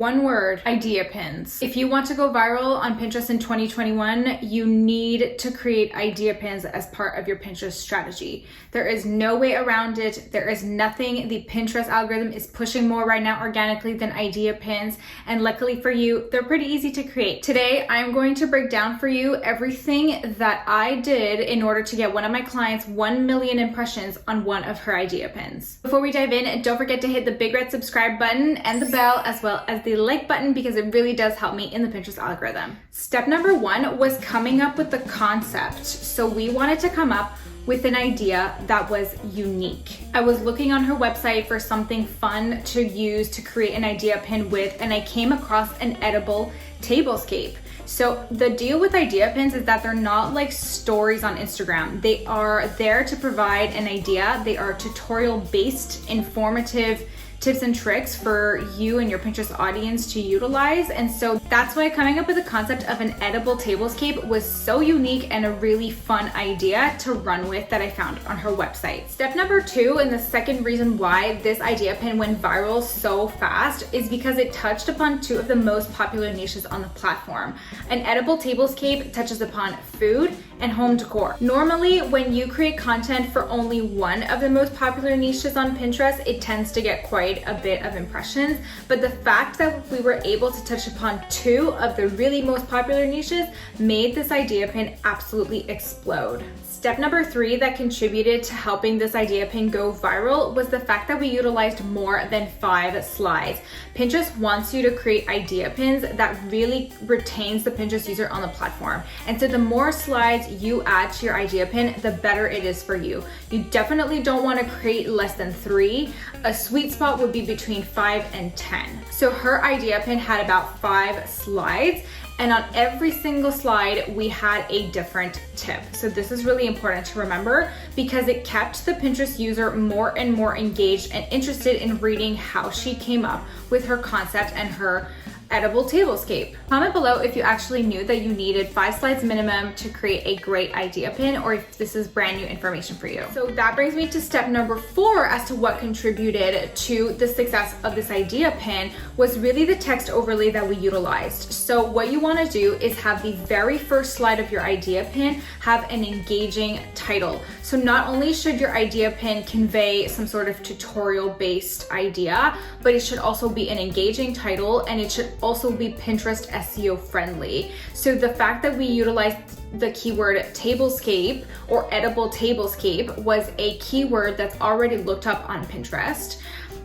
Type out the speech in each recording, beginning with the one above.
One word, idea pins. If you want to go viral on Pinterest in 2021, you need to create idea pins as part of your Pinterest strategy. There is no way around it. There is nothing the Pinterest algorithm is pushing more right now organically than idea pins. And luckily for you, they're pretty easy to create. Today, I'm going to break down for you everything that I did in order to get one of my clients 1 million impressions on one of her idea pins. Before we dive in, don't forget to hit the big red subscribe button and the bell, as well as the like button, because it really does help me in the Pinterest algorithm. Step number one was coming up with the concept. So we wanted to come up with an idea that was unique. I was looking on her website for something fun to use to create an idea pin with, and I came across an edible tablescape. So the deal with idea pins is that they're not like stories on Instagram. They are there to provide an idea. They are tutorial-based, informative tips and tricks for you and your Pinterest audience to utilize. And so that's why coming up with the concept of an edible tablescape was so unique and a really fun idea to run with that I found on her website. Step number two, and the second reason why this idea pin went viral so fast, is because it touched upon two of the most popular niches on the platform. An edible tablescape touches upon food and home decor. Normally, when you create content for only one of the most popular niches on Pinterest, it tends to get quite a bit of impressions, but the fact that we were able to touch upon two of the really most popular niches made this idea pin absolutely explode. Step number three that contributed to helping this idea pin go viral was the fact that we utilized more than 5 slides. Pinterest wants you to create idea pins that really retains the Pinterest user on the platform. And so the more slides you add to your idea pin, the better it is for you. You definitely don't want to create less than 3. A sweet spot would be between 5 and 10. So her idea pin had about 5 slides, and on every single slide, we had a different tip. So this is really important to remember because it kept the Pinterest user more and more engaged and interested in reading how she came up with her concept and her edible tablescape. Comment below if you actually knew that you needed 5 slides minimum to create a great idea pin, or if this is brand new information for you. So that brings me to step number 4 as to what contributed to the success of this idea pin was really the text overlay that we utilized. So what you want to do is have the very first slide of your idea pin have an engaging title. So not only should your idea pin convey some sort of tutorial based idea, but it should also be an engaging title, and it should also be Pinterest SEO friendly. So the fact that we utilized the keyword tablescape or edible tablescape was a keyword that's already looked up on Pinterest.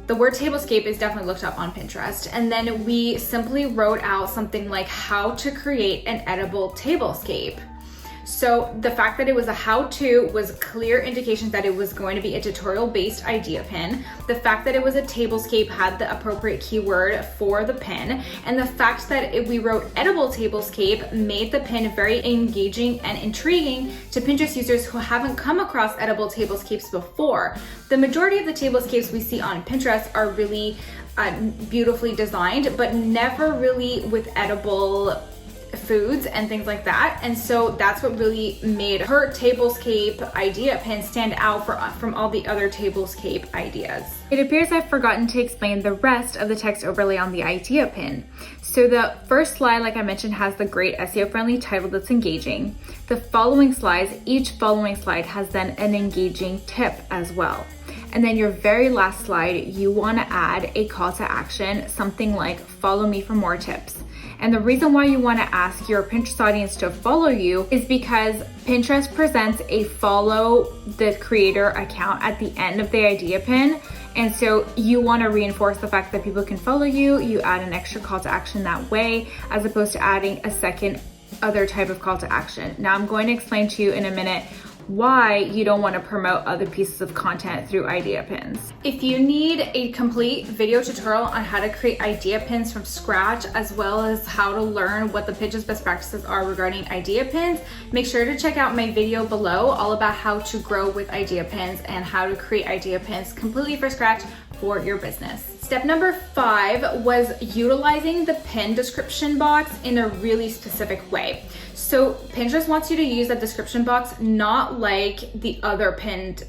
The word tablescape is definitely looked up on Pinterest. And then we simply wrote out something like how to create an edible tablescape. So the fact that it was a how-to was clear indication that it was going to be a tutorial-based idea pin. The fact that it was a tablescape had the appropriate keyword for the pin. And the fact that we wrote edible tablescape made the pin very engaging and intriguing to Pinterest users who haven't come across edible tablescapes before. The majority of the tablescapes we see on Pinterest are really beautifully designed, but never really with edible foods and things like that. And so that's what really made her tablescape idea pin stand out from all the other tablescape ideas. It appears I've forgotten to explain the rest of the text overlay on the idea pin. So the first slide, like I mentioned, has the great SEO friendly title that's engaging. The following slides, each following slide has then an engaging tip as well. And then your very last slide, you want to add a call to action, something like follow me for more tips. And the reason why you want to ask your Pinterest audience to follow you is because Pinterest presents a follow the creator account at the end of the idea pin. And so you want to reinforce the fact that people can follow you. You add an extra call to action that way, as opposed to adding a second other type of call to action. Now I'm going to explain to you in a minute why you don't want to promote other pieces of content through idea pins. If you need a complete video tutorial on how to create idea pins from scratch, as well as how to learn what the Pinterest best practices are regarding idea pins, make sure to check out my video below all about how to grow with idea pins and how to create idea pins completely from scratch for your business. Step number 5 was utilizing the pin description box in a really specific way. So Pinterest wants you to use that description box not like the other pinned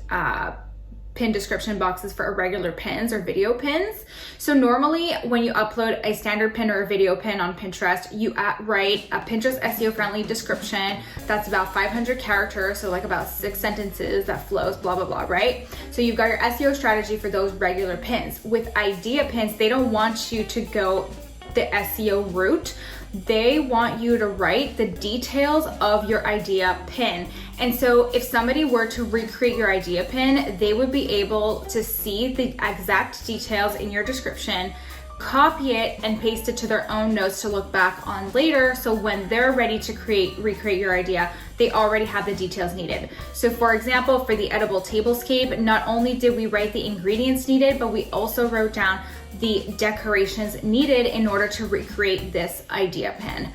pin description boxes for irregular pins or video pins. So normally when you upload a standard pin or a video pin on Pinterest, you write a Pinterest SEO friendly description that's about 500 characters, so like about 6 sentences that flows, blah, blah, blah, right? So you've got your SEO strategy for those regular pins. With idea pins, they don't want you to go the SEO route. They want you to write the details of your idea pin. And so if somebody were to recreate your idea pin, they would be able to see the exact details in your description, copy it and paste it to their own notes to look back on later. So when they're ready to recreate your idea, they already have the details needed. So for example, for the edible tablescape, not only did we write the ingredients needed, but we also wrote down the decorations needed in order to recreate this idea pin.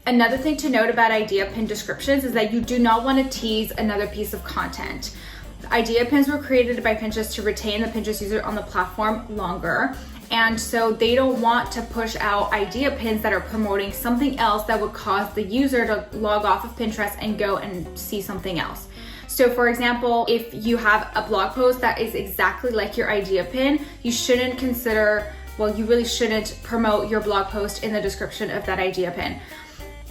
Another thing to note about idea pin descriptions is that you do not want to tease another piece of content. Idea pins were created by Pinterest to retain the Pinterest user on the platform longer. And so they don't want to push out idea pins that are promoting something else that would cause the user to log off of Pinterest and go and see something else. So for example, if you have a blog post that is exactly like your idea pin, you really shouldn't promote your blog post in the description of that idea pin.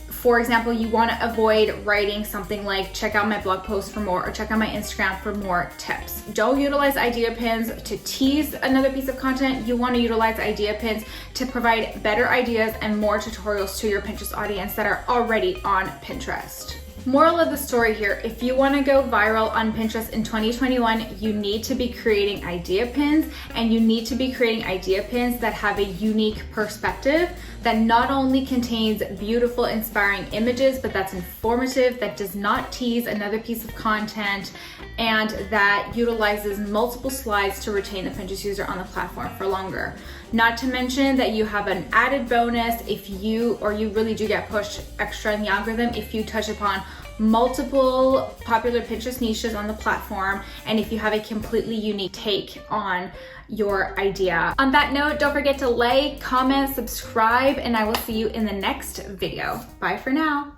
For example, you want to avoid writing something like, check out my blog post for more, or check out my Instagram for more tips. Don't utilize idea pins to tease another piece of content. You want to utilize idea pins to provide better ideas and more tutorials to your Pinterest audience that are already on Pinterest. Moral of the story here, if you want to go viral on Pinterest in 2021, you need to be creating idea pins, and you need to be creating idea pins that have a unique perspective that not only contains beautiful, inspiring images, but that's informative, that does not tease another piece of content, and that utilizes multiple slides to retain the Pinterest user on the platform for longer. Not to mention that you have an added bonus if you really do get pushed extra in the algorithm if you touch upon multiple popular Pinterest niches on the platform, and if you have a completely unique take on your idea. On that note, don't forget to like, comment, subscribe, and I will see you in the next video. Bye for now.